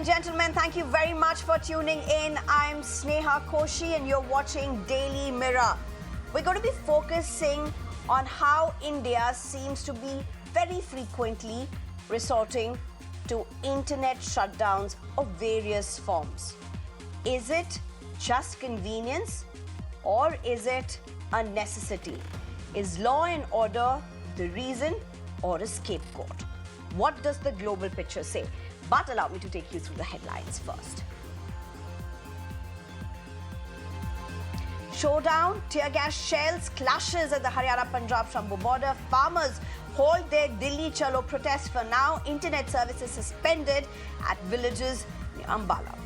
and gentlemen, thank you very much for tuning in. I'm Sneha Koshi and you're watching Daily Mirror. We're going to be focusing on how India seems to be very frequently resorting to internet shutdowns of various forms. Is it just convenience or is it a necessity? Is law and order the reason or a scapegoat? What does the global picture say? But allow me to take you through the headlines first. Showdown, tear gas shells, clashes at the Haryana-Punjab Shambhu border. Farmers hold their Dilli Chalo protest for now. Internet services suspended at villages near Ambala.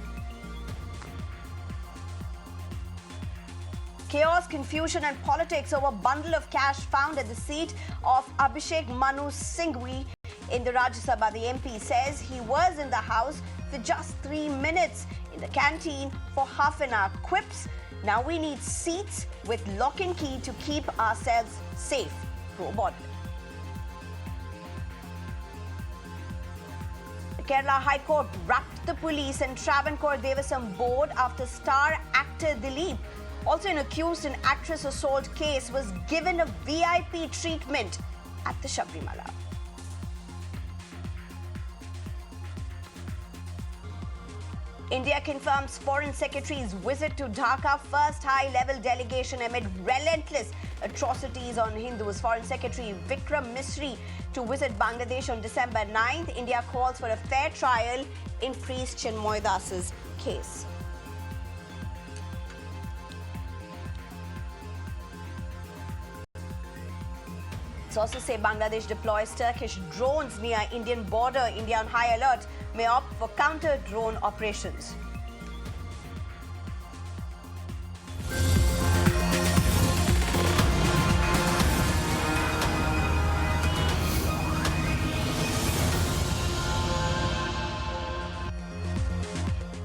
Chaos, confusion and politics over bundle of cash found at the seat of Abhishek Manu Singhvi in the Rajya Sabha. The MP says he was in the house for just 3 minutes, in the canteen for half an hour. Quips, now we need seats with lock and key to keep ourselves safe. Pro-border. The Kerala High Court wrapped the police and Travancore Devasam board after star actor Dilli, also an accused in actress assault case, was given a VIP treatment at the Sabrimala. India confirms Foreign Secretary's visit to Dhaka, first high-level delegation amid relentless atrocities on Hindus. Foreign Secretary Vikram Misri to visit Bangladesh on December 9th. India calls for a fair trial in priest Chinmoy Das's case. Sources say Bangladesh deploys Turkish drones near Indian border. India on high alert, may opt for counter-drone operations.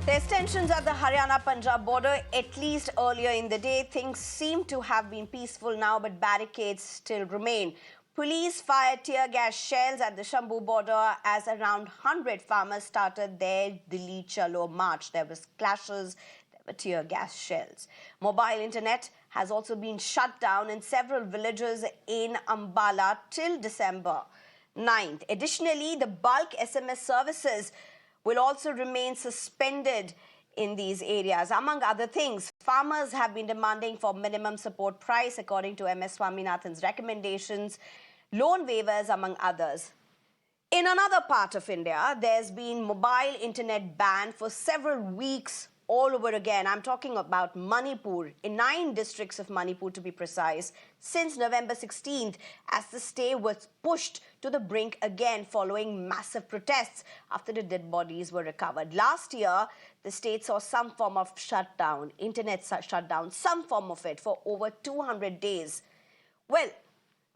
There's tensions at the Haryana-Punjab border. At least earlier in the day, things seem to have been peaceful now, but barricades still remain. Police fired tear gas shells at the Shambhu border as around 100 farmers started their Dilli Chalo march. There was clashes, there were tear gas shells. Mobile internet has also been shut down in several villages in Ambala till December 9th. Additionally, the bulk SMS services will also remain suspended in these areas. Among other things, farmers have been demanding for minimum support price according to MS Swaminathan's recommendations, loan waivers, among others. In another part of India, there's been mobile internet ban for several weeks all over again. I'm talking about Manipur, in 9 districts of Manipur to be precise, since November 16th, as the stay was pushed to the brink again following massive protests after the dead bodies were recovered. Last year, the state saw some form of shutdown, internet shutdown, some form of it for over 200 days. Well,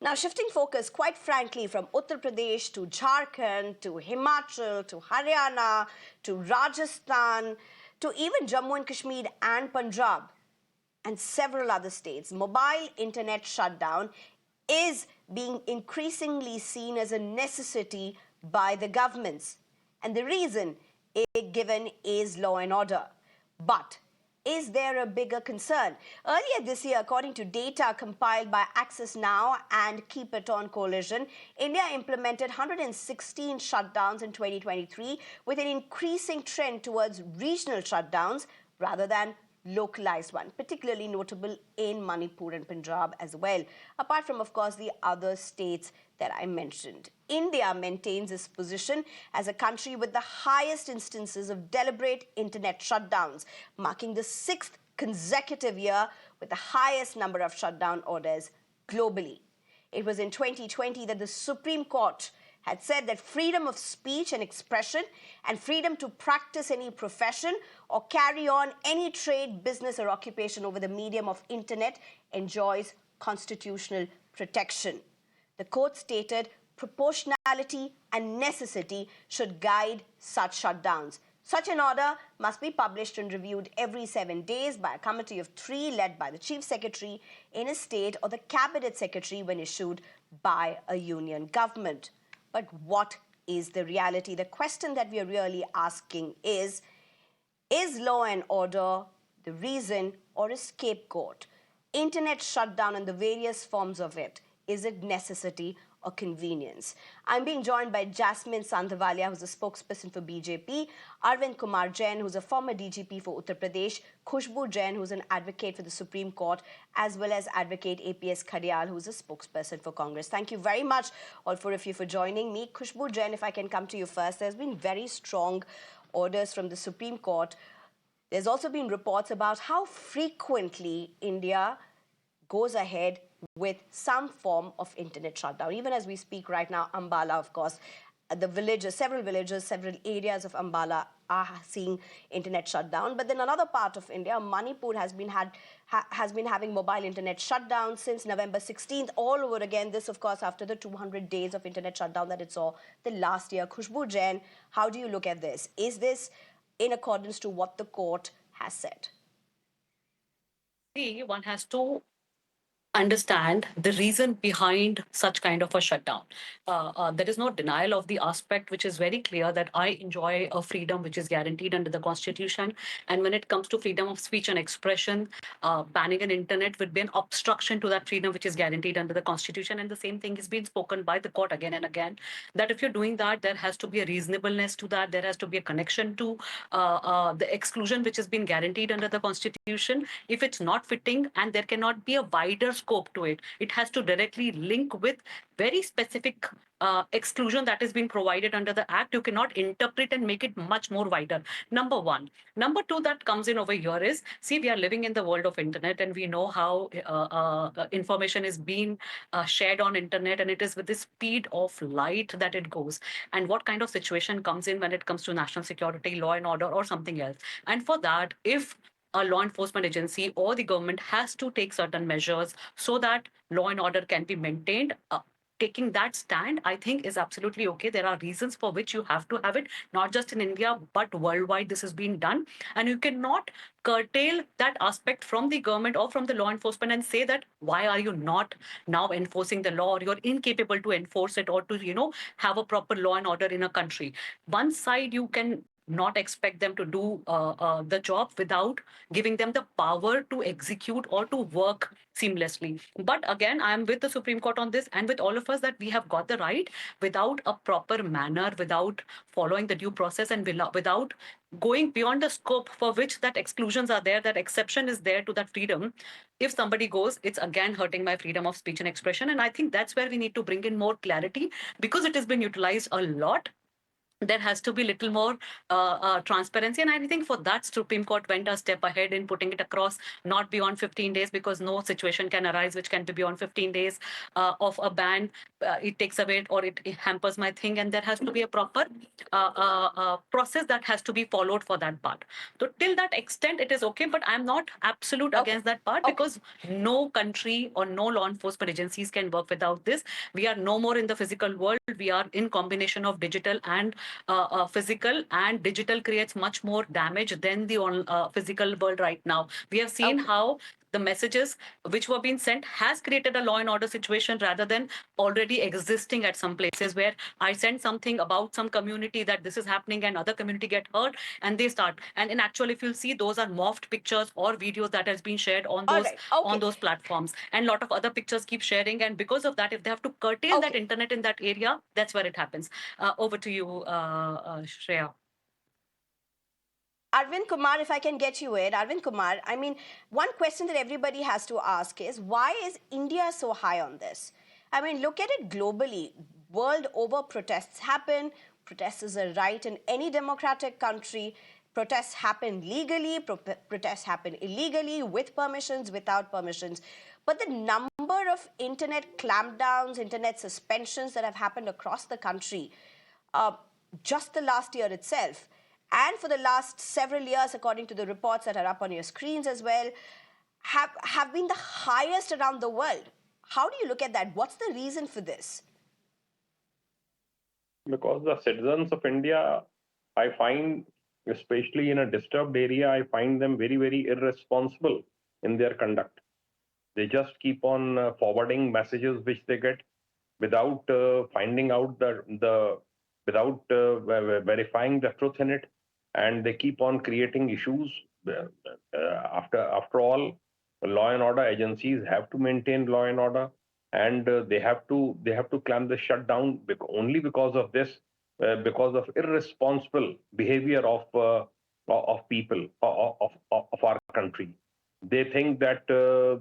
now shifting focus, quite frankly, from Uttar Pradesh to Jharkhand, to Himachal, to Haryana, to Rajasthan, to even Jammu and Kashmir and Punjab and several other states, mobile internet shutdown is being increasingly seen as a necessity by the governments. And the reason given is law and order. But is there a bigger concern? Earlier this year, according to data compiled by Access Now and Keep It On Coalition, India implemented 116 shutdowns in 2023 with an increasing trend towards regional shutdowns rather than localized one, particularly notable in Manipur and Punjab as well, apart from, of course, the other states that I mentioned. India maintains its position as a country with the highest instances of deliberate internet shutdowns, marking the 6th consecutive year with the highest number of shutdown orders globally. It was in 2020 that the Supreme Court had said that freedom of speech and expression and freedom to practice any profession or carry on any trade, business or occupation over the medium of internet enjoys constitutional protection. The court stated proportionality and necessity should guide such shutdowns. Such an order must be published and reviewed every 7 days by a committee of 3 led by the Chief Secretary in a state or the Cabinet Secretary when issued by a union government. But what is the reality. The question that we are really asking is law and order the reason or a scapegoat? Internet shutdown and the various forms of it, is it necessity or convenience? I'm being joined by Jasmine Sandhavalia, who's a spokesperson for BJP, Arvind Kumar Jain, who's a former DGP for Uttar Pradesh, Khushbu Jain, who's an advocate for the Supreme Court, as well as advocate APS Khadial, who's a spokesperson for Congress. Thank you very much, all four of you, for joining me. Khushbu Jain, if I can come to you first, there's been very strong orders from the Supreme Court. There's also been reports about how frequently India goes ahead with some form of internet shutdown. Even as we speak right now, Ambala, of course, the villages, several areas of Ambala are seeing internet shutdown. But then another part of India, Manipur, has been having mobile internet shutdown since November 16th, all over again. This, of course, after the 200 days of internet shutdown that it saw the last year. Khushbu Jain, how do you look at this? Is this in accordance to what the court has said? See, one has to understand the reason behind such kind of a shutdown. There is no denial of the aspect, which is very clear that I enjoy a freedom which is guaranteed under the Constitution. And when it comes to freedom of speech and expression, banning an internet would be an obstruction to that freedom which is guaranteed under the Constitution. And the same thing is being spoken by the court again and again, that if you're doing that, there has to be a reasonableness to that. There has to be a connection to the exclusion which has been guaranteed under the Constitution. If it's not fitting and there cannot be a wider scope to it, it has to directly link with very specific exclusion that has been provided under the act. You cannot interpret and make it much more wider. Number one. Number two that comes in over here is, see, we are living in the world of internet, and we know how information is being shared on internet, and it is with the speed of light that it goes. And what kind of situation comes in when it comes to national security, law and order, or something else. And for that, if a law enforcement agency or the government has to take certain measures so that law and order can be maintained, taking that stand, I think, is absolutely okay. There are reasons for which you have to have it, not just in India, but worldwide this has been done. And you cannot curtail that aspect from the government or from the law enforcement and say that, why are you not now enforcing the law, or you're incapable to enforce it, or to, have a proper law and order in a country. One side, you can not expect them to do the job without giving them the power to execute or to work seamlessly. But again, I am with the Supreme Court on this, and with all of us, that we have got the right without a proper manner, without following the due process, and without going beyond the scope for which that exclusions are there, that exception is there to that freedom. If somebody goes, it's again hurting my freedom of speech and expression. And I think that's where we need to bring in more clarity, because it has been utilized a lot. There has to be little more transparency. And I think for that, Supreme Court went a step ahead in putting it across not beyond 15 days, because no situation can arise which can be beyond 15 days of a ban. It takes away, or it hampers my thing. And there has to be a proper process that has to be followed for that part. So till that extent, it is okay. But I'm not absolute against that part, because no country or no law enforcement agencies can work without this. We are no more in the physical world. We are in combination of digital and physical, and digital creates much more damage than the physical world right now. We have seen how the messages which were being sent has created a law and order situation, rather than already existing at some places where I send something about some community that this is happening, and other community get hurt, and they start. And in actual, if you'll see, those are morphed pictures or videos that has been shared on those on those platforms, and a lot of other pictures keep sharing. And because of that, if they have to curtail that internet in that area, that's where it happens. Over to you, Shreya. Arvind Kumar, if I can get you in. Arvind Kumar, I mean, one question that everybody has to ask is, why is India so high on this? I mean, look at it globally. World over, protests happen. Protests is a right in any democratic country. Protests happen legally, protests happen illegally, with permissions, without permissions. But the number of internet clampdowns, internet suspensions that have happened across the country, just the last year itself, and for the last several years, according to the reports that are up on your screens as well, have been the highest around the world. How do you look at that? What's the reason for this? Because the citizens of India, I find, especially in a disturbed area, I find them very, very irresponsible in their conduct. They just keep on forwarding messages which they get without finding out the without verifying the truth in it, and they keep on creating issues. After all, law and order agencies have to maintain law and order, and they have to clamp the shutdown only because of this, because of irresponsible behavior of people of our country. They think that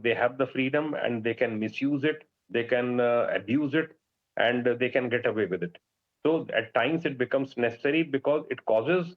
they have the freedom and they can misuse it, they can abuse it, and they can get away with it. So at times it becomes necessary because it causes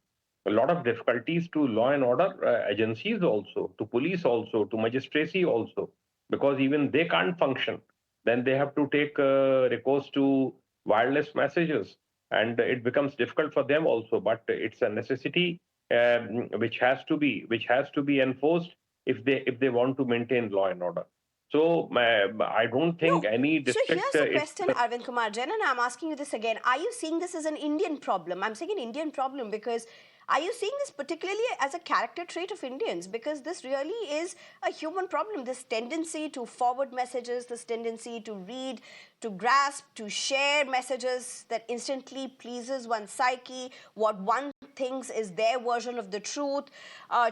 a lot of difficulties to law and order agencies also, to police also, to magistracy also, because even they can't function. Then they have to take recourse to wireless messages, and it becomes difficult for them also. But it's a necessity which has to be enforced if they want to maintain law and order. So I don't think No. any So district here's the is question, Arvind Kumar Jain, and I'm asking you this again. Are you seeing this as an Indian problem? I'm saying an Indian problem because are you seeing this particularly as a character trait of Indians? Because this really is a human problem. This tendency to forward messages, this tendency to read, to grasp, to share messages that instantly pleases one's psyche, what one thinks is their version of the truth,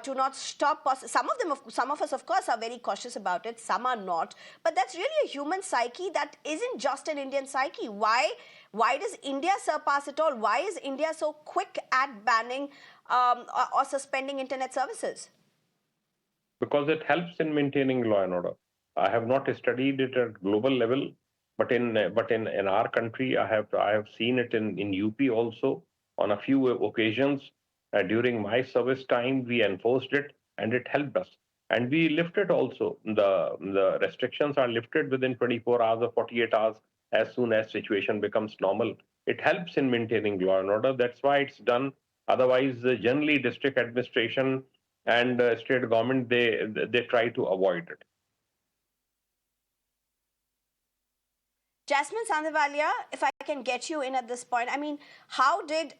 to not stop. Some of us, of course, are very cautious about it. Some are not. But that's really a human psyche that isn't just an Indian psyche. Why does India surpass it all? Why is India so quick at banning or suspending internet services? because it helps in maintaining law and order. I have not studied it at global level, but in our country, I have seen it in UP also on a few occasions. During my service time, we enforced it, and it helped us. And we lifted also. The restrictions are lifted within 24 hours or 48 hours as soon as situation becomes normal. It helps in maintaining law and order. That's why it's done. Otherwise, generally, district administration and state government, they try to avoid it. Jasmine Sandevalia, if I can get you in at this point, I mean, how did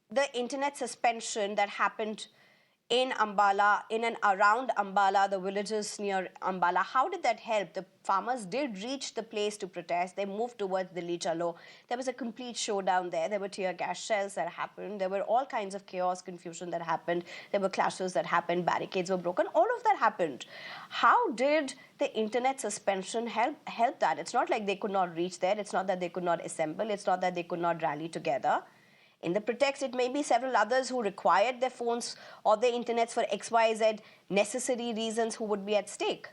the internet suspension that happened in Ambala, in and around Ambala, the villages near Ambala, how did that help? The farmers did reach the place to protest. They moved towards Dilli, Chalo. There was a complete showdown there. There were tear gas shells that happened. There were all kinds of chaos, confusion that happened. There were clashes that happened. Barricades were broken. All of that happened. How did the internet suspension help that? It's not like they could not reach there. It's not that they could not assemble. It's not that they could not rally together. In the pretext, it may be several others who required their phones or their internets for XYZ necessary reasons who would be at stake.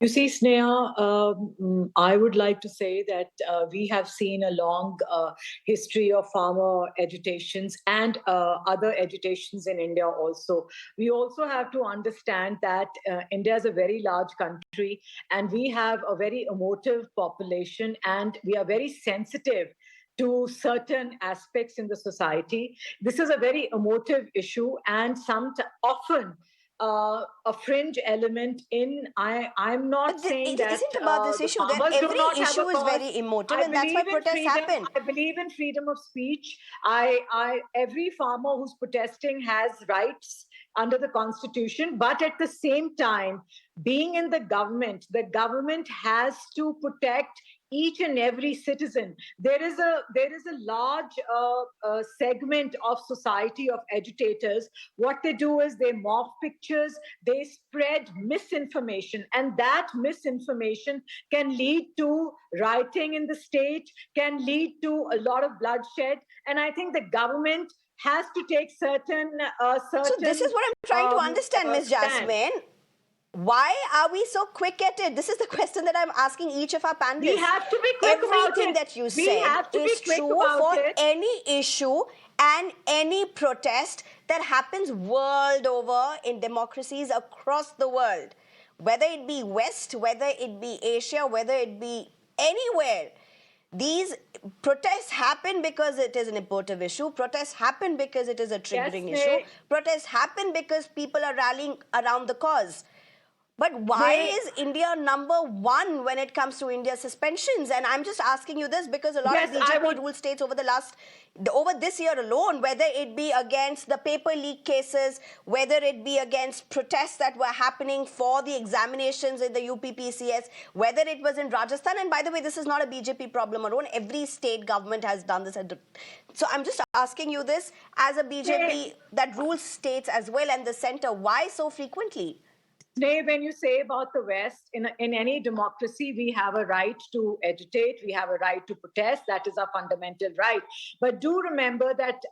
You see, Sneha, I would like to say that we have seen a long history of farmer agitations and other agitations in India also. We also have to understand that India is a very large country and we have a very emotive population and we are very sensitive to certain aspects in the society. This is a very emotive issue and often a fringe element in. I'm not saying It that isn't about this the issue. That farmers do every not have issue a is cause. very emotive, I and that's why believe in protests freedom. happen. I believe in freedom of speech. Every farmer who's protesting has rights under the constitution, but at the same time, being in the government has to protect each and every citizen. There is a large segment of society of agitators. What they do is they morph pictures, they spread misinformation, and that misinformation can lead to rioting in the state, can lead to a lot of bloodshed. And I think the government has to take certain. So this is what I'm trying to understand, Ms. Jasmine. Why are we so quick at it? This is the question that I'm asking each of our panelists. We have to be quick about it. Everything that you said is true for any issue and any protest that happens world over in democracies across the world. Whether it be West, whether it be Asia, whether it be anywhere. These protests happen because it is an important issue. Protests happen because it is a triggering issue. Protests happen because people are rallying around the cause. But why is India number one when it comes to India suspensions? And I'm just asking you this because a lot of BJP rule states over this year alone, whether it be against the paper leak cases, whether it be against protests that were happening for the examinations in the UPPCS, whether it was in Rajasthan. And by the way, this is not a BJP problem alone. Every state government has done this. So I'm just asking you this as a BJP that rules states as well and the center, why so frequently? Sneh, when you say about the West, in any democracy, we have a right to agitate, we have a right to protest. That is our fundamental right. But do remember that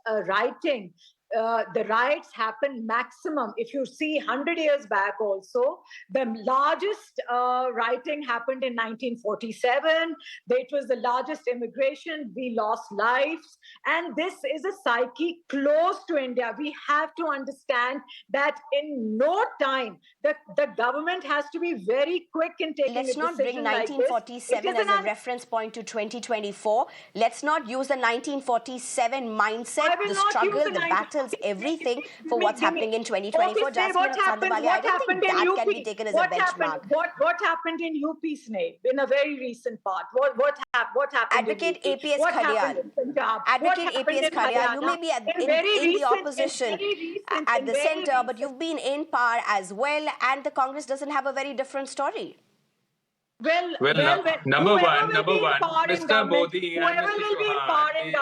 the riots happened maximum. If you see 100 years back also, the largest rioting happened in 1947. It was the largest immigration. We lost lives. And this is a psyche close to India. We have to understand that in no time, the government has to be very quick in taking a decision. Let's not bring 1947 as a reference point to 2024. Let's not use the 1947 mindset, the struggle, the battles, everything for what's happening in 2024. Jasmine Sandhavali, I don't think that can be taken as a benchmark. What happened in UP, Sneh, in a very recent part? What happened? Advocate APS Khadiyal. Advocate APS Khadiyal, you may be in the opposition at the center, but you've been in power as well, and the Congress doesn't have a very different story. Number one, Mr. Modi and Mr. Chauhan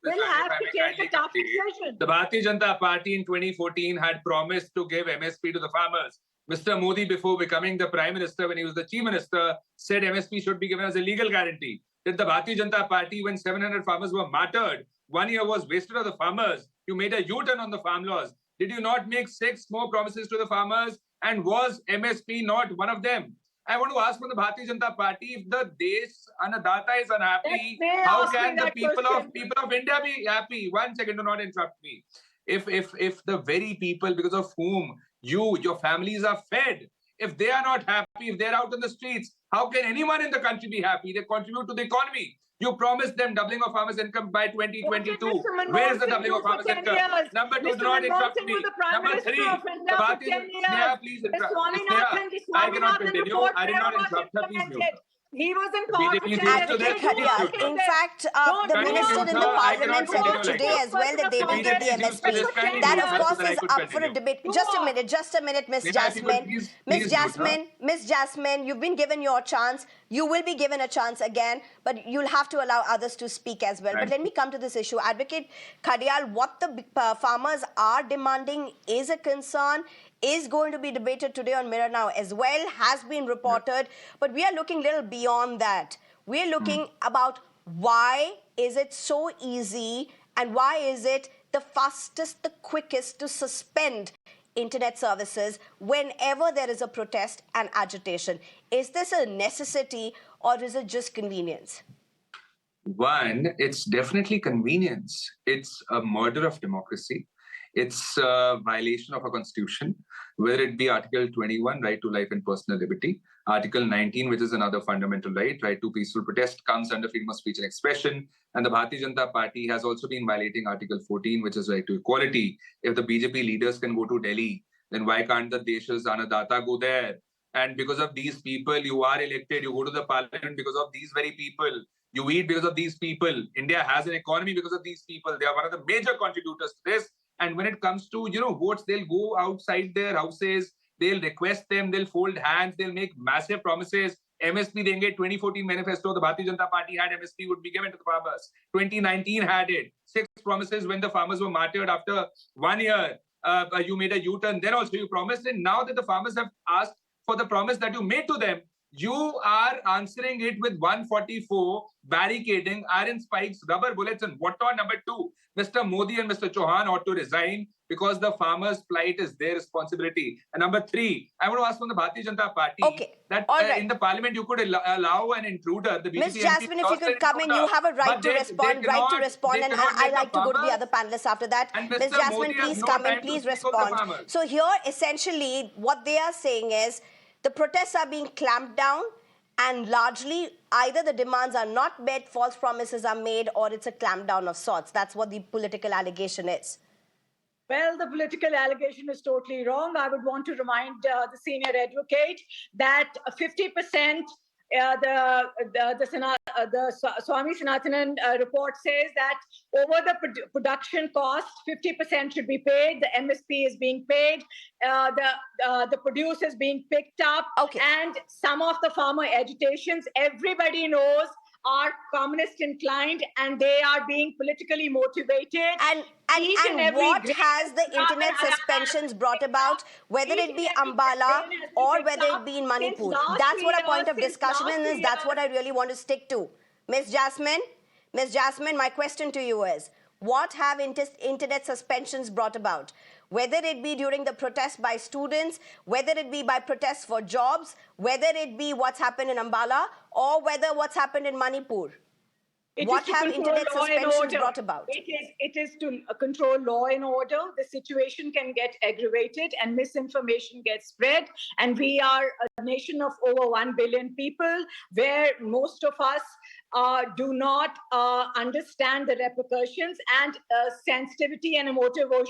will have to take a tough decision. The Bharatiya Janata Party in 2014 had promised to give MSP to the farmers. Mr. Modi, before becoming the Prime Minister, when he was the Chief Minister, said MSP should be given as a legal guarantee. Did the Bharatiya Janata Party, when 700 farmers were martyred, 1 year was wasted on the farmers, you made a U-turn on the farm laws. Did you not make 6 more promises to the farmers? And was MSP not one of them? I want to ask from the Bharatiya Janata Party, if the Desh Annadata is unhappy, how can the people of India be happy? 1 second, do not interrupt me. If the very people because of whom your families are fed, if they are not happy, if they're out in the streets, how can anyone in the country be happy? They contribute to the economy. You promised them doubling of farmers' income by 2022. Where is the doubling of farmers' income? Number 2, do not interrupt me. Number 3, Sneha, please interrupt. I cannot continue. I did not interrupt her. Please mute. He was in power. Advocate Khadiyal. In fact, the minister in the parliament said today as well that they will give the MSP. That, of course, is up for a debate. Just a minute, Miss Jasmine. Miss Jasmine, you've been given your chance. You will be given a chance again, but you'll have to allow others to speak as well. But let me come to this issue. Advocate Khadiyal, what the farmers are demanding is a concern, is going to be debated today on Mirror Now as well, has been reported. But we are looking a little beyond that. We're looking about why is it so easy and why is it the fastest, the quickest to suspend internet services whenever there is a protest and agitation. Is this a necessity or is it just convenience? One, it's definitely convenience. It's a murder of democracy. It's a violation of our constitution, whether it be Article 21, right to life and personal liberty, Article 19, which is another fundamental right to peaceful protest, comes under freedom of speech and expression. And the Bharatiya Janata Party has also been violating Article 14, which is right to equality. If the BJP leaders can go to Delhi, then why can't the Desh's Annadata go there? And because of these people, you are elected, you go to the parliament because of these very people. You eat because of these people. India has an economy because of these people. They are one of the major contributors to this. And when it comes to, votes, they'll go outside their houses, they'll request them, they'll fold hands, they'll make massive promises. MSP denge 2014 manifesto, the Bharatiya Janata Party had MSP would be given to the farmers. 2019 had it. 6 promises when the farmers were martyred after 1 year. You made a U-turn, then also you promised. And now that the farmers have asked for the promise that you made to them, you are answering it with 144, barricading, iron spikes, rubber bullets, and what on. Number 2, Mr. Modi and Mr. Chauhan ought to resign because the farmers' plight is their responsibility. And number 3, I want to ask from the Bharatiya Janata Party that in the parliament you could allow an intruder. The Ms. Jasmine, if you could come in, you have a right to respond, and I'd like to go to the other panelists after that. Ms. Jasmine, please come in, please respond. So here, essentially, what they are saying is, the protests are being clamped down and largely either the demands are not met, false promises are made, or it's a clampdown of sorts. That's what the political allegation is. Well, the political allegation is totally wrong. I would want to remind the senior advocate that 50%, the Swami Sanatanan report says that over the production cost, 50% should be paid. The MSP is being paid. The produce is being picked up. Okay. And some of the farmer agitations, everybody knows, are communist inclined and they are being politically motivated. And what has the internet suspensions brought about, whether it be Ambala or whether it be in Manipur? That's what our point of discussion is. That's what I really want to stick to. Ms. Jasmine, my question to you is, what have internet suspensions brought about? Whether it be during the protest by students, whether it be by protests for jobs, whether it be what's happened in Ambala, or whether what's happened in Manipur. What have internet suspensions brought about? It is to control law and order. The situation can get aggravated and misinformation gets spread. And we are a nation of over 1 billion people where most of us do not understand the repercussions, and sensitivity and emotional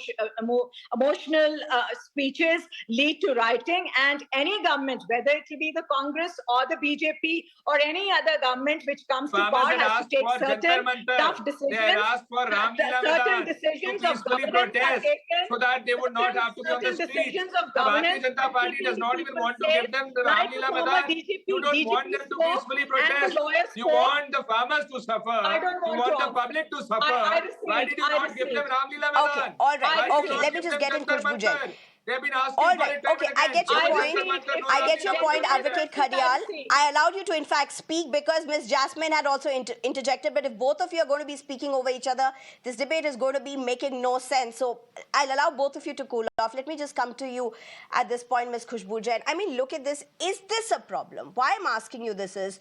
speeches lead to rioting. And any government, whether it will be the Congress or the BJP or any other government which comes to power, has to take certain tough decisions. They had asked for Certain decisions to of peacefully governance protest so that they would not have to be on the streets. decisions of The Bharatiya governance. Janata Party does not even want to give them the Like Ramlila former Maidan. DGP, You don't want them to peacefully protest. You want the farmers to suffer. I don't You want want the to. public to suffer. I recede. Why did you not give them Ramlila Okay, Maidan? all right. Why did Okay, you not let me give just them get in Jantar Khushbu Jain. Mantar? They've been asking All for right, it time okay, and I again. get your No point. Jantar Mantar, no I get your Ramlila point, Maidan. Advocate Khadial. I allowed you to, in fact, speak because Ms. Jasmine had also interjected. But if both of you are going to be speaking over each other, this debate is going to be making no sense. So I'll allow both of you to cool off. Let me just come to you at this point, Ms. Khushbu Jain. I mean, look at this. Is this a problem? Why I'm asking you this is,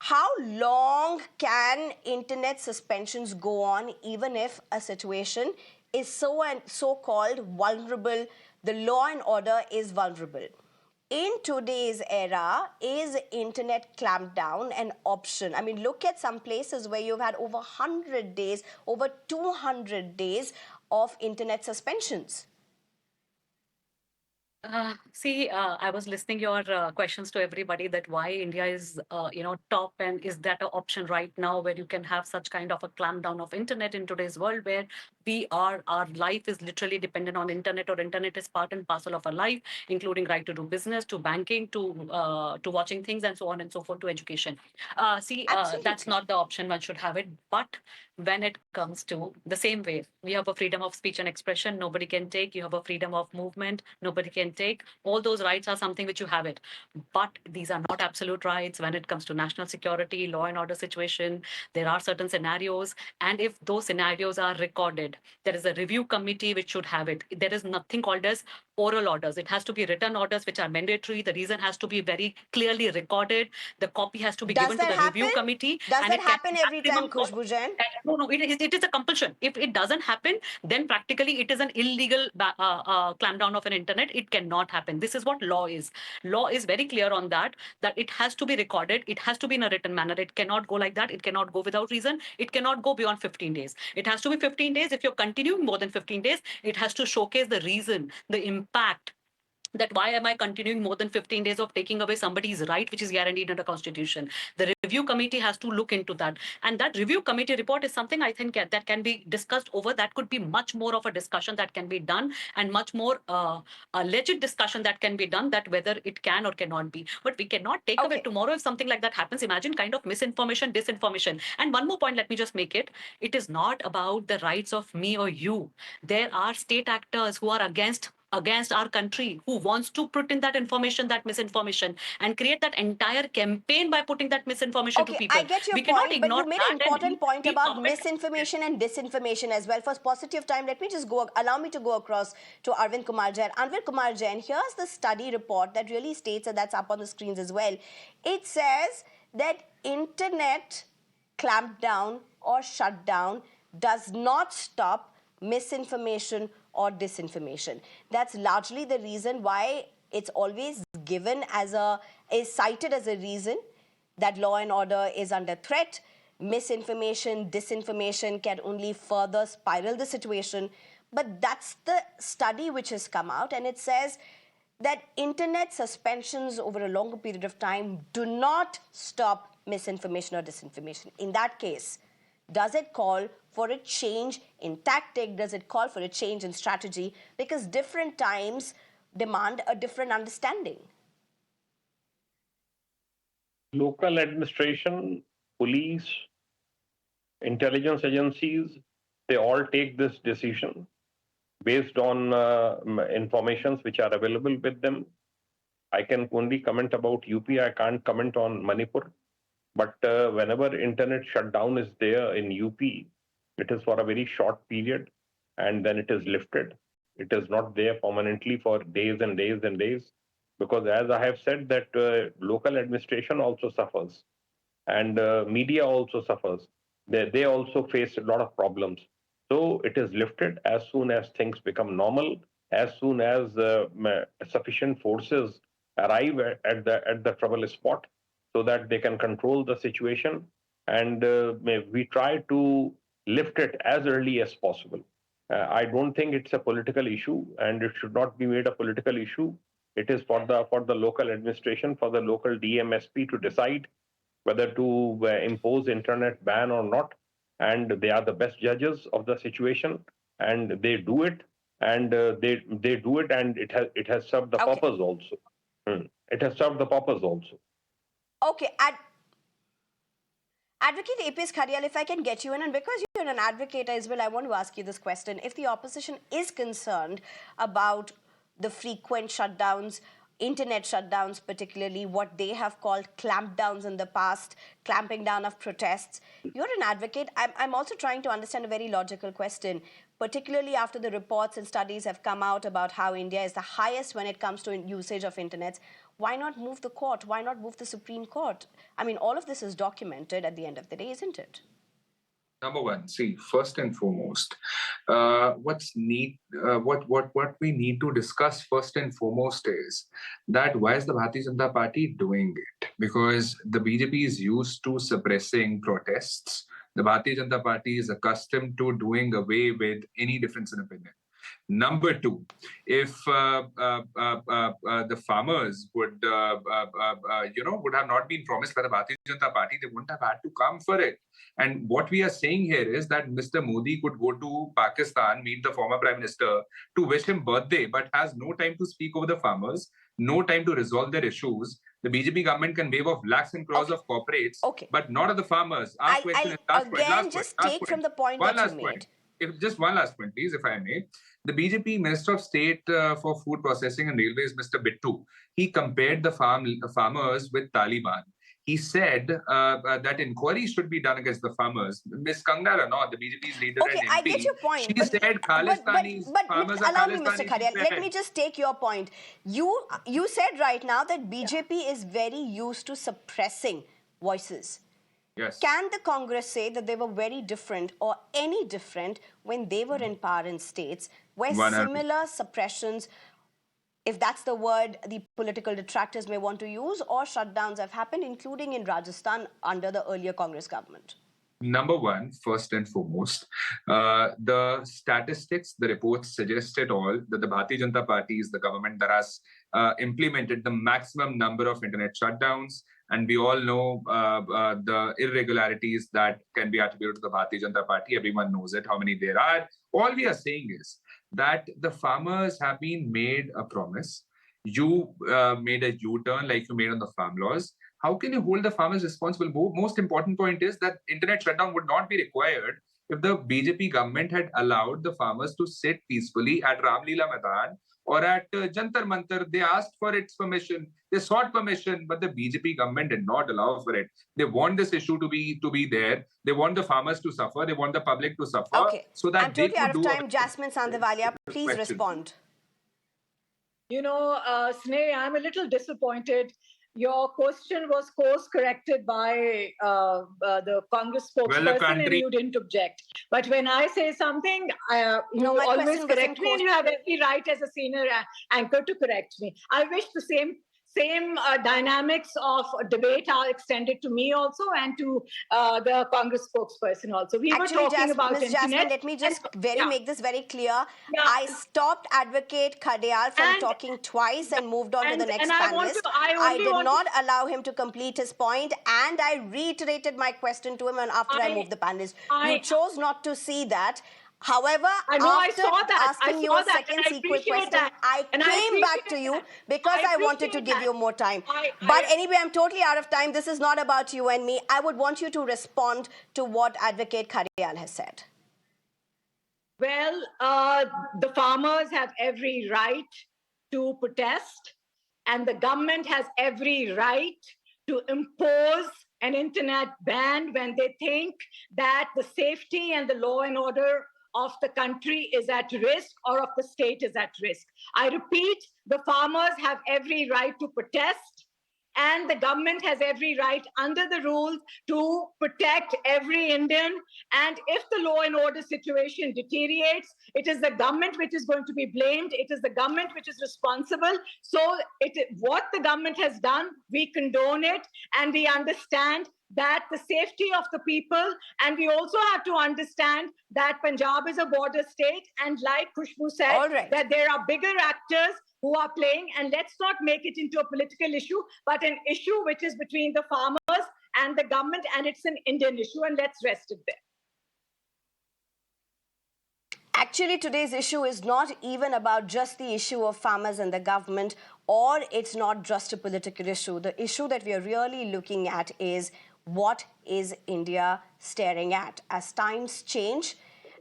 how long can internet suspensions go on even if a situation is so-called vulnerable, the law and order is vulnerable? In today's era, is internet clampdown an option? I mean, look at some places where you've had over 100 days, over 200 days of internet suspensions. I was listening your questions to everybody that why India is, top, and is that an option right now where you can have such kind of a clampdown of internet in today's world where our life is literally dependent on internet, or internet is part and parcel of our life, including right to do business, to banking, to watching things, and so on and so forth, to education. That's not the option. One should have it, but when it comes to the same way, we have a freedom of speech and expression, nobody can take. You have a freedom of movement, nobody can take. All those rights are something which you have it. But these are not absolute rights. When it comes to national security, law and order situation, there are certain scenarios. And if those scenarios are recorded, there is a review committee which should have it. There is nothing called as oral orders. It has to be written orders which are mandatory. The reason has to be very clearly recorded. The copy has to be given to the review committee. Does that happen every time, Khushbu Jain? No, it is a compulsion. If it doesn't happen, then practically it is an illegal clampdown of an internet. It cannot happen. This is what law is. Law is very clear on that it has to be recorded. It has to be in a written manner. It cannot go like that. It cannot go without reason. It cannot go beyond 15 days. It has to be 15 days. If you're continuing more than 15 days, it has to showcase the reason, the impact, that why am I continuing more than 15 days of taking away somebody's right, which is guaranteed under Constitution. The review committee has to look into that. And that review committee report is something I think that can be discussed over. That could be much more of a discussion that can be done, and much more a legit discussion that can be done, that whether it can or cannot be. But we cannot take away tomorrow if something like that happens. Imagine kind of misinformation, disinformation. And one more point, let me just make it. It is not about the rights of me or you. There are state actors who are against our country, who wants to put in that information, that misinformation, and create that entire campaign by putting that misinformation to people. I get your point, but you made an important point about misinformation and disinformation as well. For paucity of time, let me just allow me to go across to Arvind Kumar Jain. Arvind Kumar Jain, here's the study report that really states, and that's up on the screens as well. It says that internet clampdown or shutdown does not stop misinformation or disinformation. That's largely the reason why it's always given as is cited as a reason that law and order is under threat. misinformation, disinformation can only further spiral the situation. But that's the study which has come out, and it says that internet suspensions over a longer period of time do not stop misinformation or disinformation. In that case, does it call for a change in tactic? Does it call for a change in strategy? Because different times demand a different understanding. Local administration, police, intelligence agencies, they all take this decision based on informations which are available with them. I can only comment about UP. I can't comment on Manipur. But whenever internet shutdown is there in UP, it is for a very short period and then it is lifted. It is not there permanently for days and days and days. Because as I have said that local administration also suffers and media also suffers. They also face a lot of problems. So it is lifted as soon as things become normal, as soon as sufficient forces arrive at the trouble spot, so that they can control the situation. And we try to lift it as early as possible. I don't think it's a political issue, and it should not be made a political issue. It is for the local administration, for the local DMSP to decide whether to impose internet ban or not. And they are the best judges of the situation, and they do it, and they do it, and it has served the purpose also. It has served the purpose also. Okay, Advocate APS Khadial, if I can get you in, and because you're an advocate as well, I want to ask you this question. If the opposition is concerned about the frequent shutdowns, internet shutdowns, particularly what they have called clampdowns in the past, clamping down of protests, you're an advocate. I'm also trying to understand a very logical question, particularly after the reports and studies have come out about how India is the highest when it comes to usage of internet. Why not move the court? Why not move the Supreme Court? I mean, all of this is documented at the end of the day, isn't it? Number one, see, first and foremost, what we need to discuss first and foremost is that why is the Bharatiya Janata Party doing it? Because the BJP is used to suppressing protests. The Bharatiya Janata Party is accustomed to doing away with any difference in opinion. Number two, if the farmers would have not been promised by the Bharatiya Janata Party, they wouldn't have had to come for it. And what we are saying here is that Mr. Modi could go to Pakistan, meet the former Prime Minister to wish him birthday, but has no time to speak over the farmers, no time to resolve their issues. The BJP government can waive off lakhs and crores of corporates, but not of the farmers. Our question is take from the point that you made. Just one last point, please, if I may. The BJP Minister of State for Food Processing and Railways, Mr. Bittu, he compared the farmers with Taliban. He said that inquiry should be done against the farmers. Ms. Kangna Ranaut, the BJP's leader and MP, I get your point. She said Khalistanis farmers are allow me, Khalistanis. Mr. Khadial, let me just take your point. You said right now that BJP is very used to suppressing voices. Yes. Can the Congress say that they were very different or any different when they were in power in states where similar suppressions, if that's the word the political detractors may want to use, or shutdowns have happened, including in Rajasthan under the earlier Congress government? Number one, first and foremost, the statistics, the reports suggest it all that the Bharatiya Janata Party is the government that has implemented the maximum number of internet shutdowns. And we all know the irregularities that can be attributed to the Bharatiya Janata Party. Everyone knows it, how many there are. All we are saying is that the farmers have been made a promise. You made a U-turn like you made on the farm laws. How can you hold the farmers responsible? Most important point is that internet shutdown would not be required if the BJP government had allowed the farmers to sit peacefully at Ramlila Maidan or at Jantar Mantar. They asked for its permission. They sought permission, but the BJP government did not allow for it. They want this issue to be there. They want the farmers to suffer. They want the public to suffer. Okay. So that I'm totally out of time. Jasmine Sandhavalia, please respond. You know, Sneh, I'm a little disappointed. Your question was course-corrected by the Congress spokesperson and you didn't object. But when I say something, you always correct me and you have every right as a senior anchor to correct me. I wish the same dynamics of debate are extended to me also and to the Congress spokesperson also. We were talking about Ms. internet. Jasmine, let me just make this very clear. Yeah. I stopped Advocate Khadiyal from talking twice and moved on to the next panelist. I did not allow him to complete his point, and I reiterated my question to him after I moved the panelist. You chose not to see that. However, after asking you a second sequel question, I came back to you because I wanted to give you more time. But anyway, I'm totally out of time. This is not about you and me. I would want you to respond to what Advocate Khadiyal has said. Well, the farmers have every right to protest, and the government has every right to impose an internet ban when they think that the safety and the law and order of the country is at risk or of the state is at risk. I repeat, the farmers have every right to protest, and the government has every right under the rules to protect every Indian. And if the law and order situation deteriorates, it is the government which is going to be blamed. It is the government which is responsible. So what the government has done, we condone it, and we understand that the safety of the people, and we also have to understand that Punjab is a border state, and like Khushbu said, that there are bigger actors who are playing, and let's not make it into a political issue, but an issue which is between the farmers and the government, and it's an Indian issue, and let's rest it there. Actually, today's issue is not even about just the issue of farmers and the government, or it's not just a political issue. The issue that we are really looking at is what is India staring at? As times change,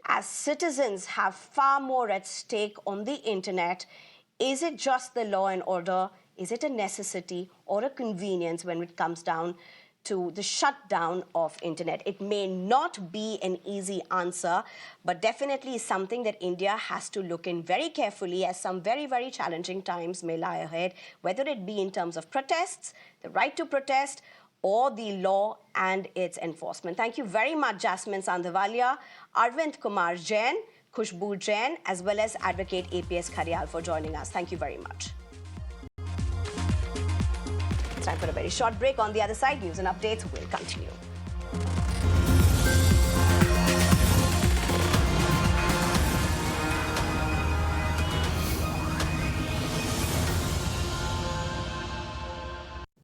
as citizens have far more at stake on the internet, is it just the law and order? Is it a necessity or a convenience when it comes down to the shutdown of internet? It may not be an easy answer, but definitely something that India has to look in very carefully, as some very, very challenging times may lie ahead, whether it be in terms of protests, the right to protest, or the law and its enforcement. Thank you very much, Jasmine Sandhavalia, Arvind Kumar Jain, Khushbu Jain, as well as Advocate APS Khadiyal for joining us. Thank you very much. It's time for a very short break. On the other side, news and updates will continue.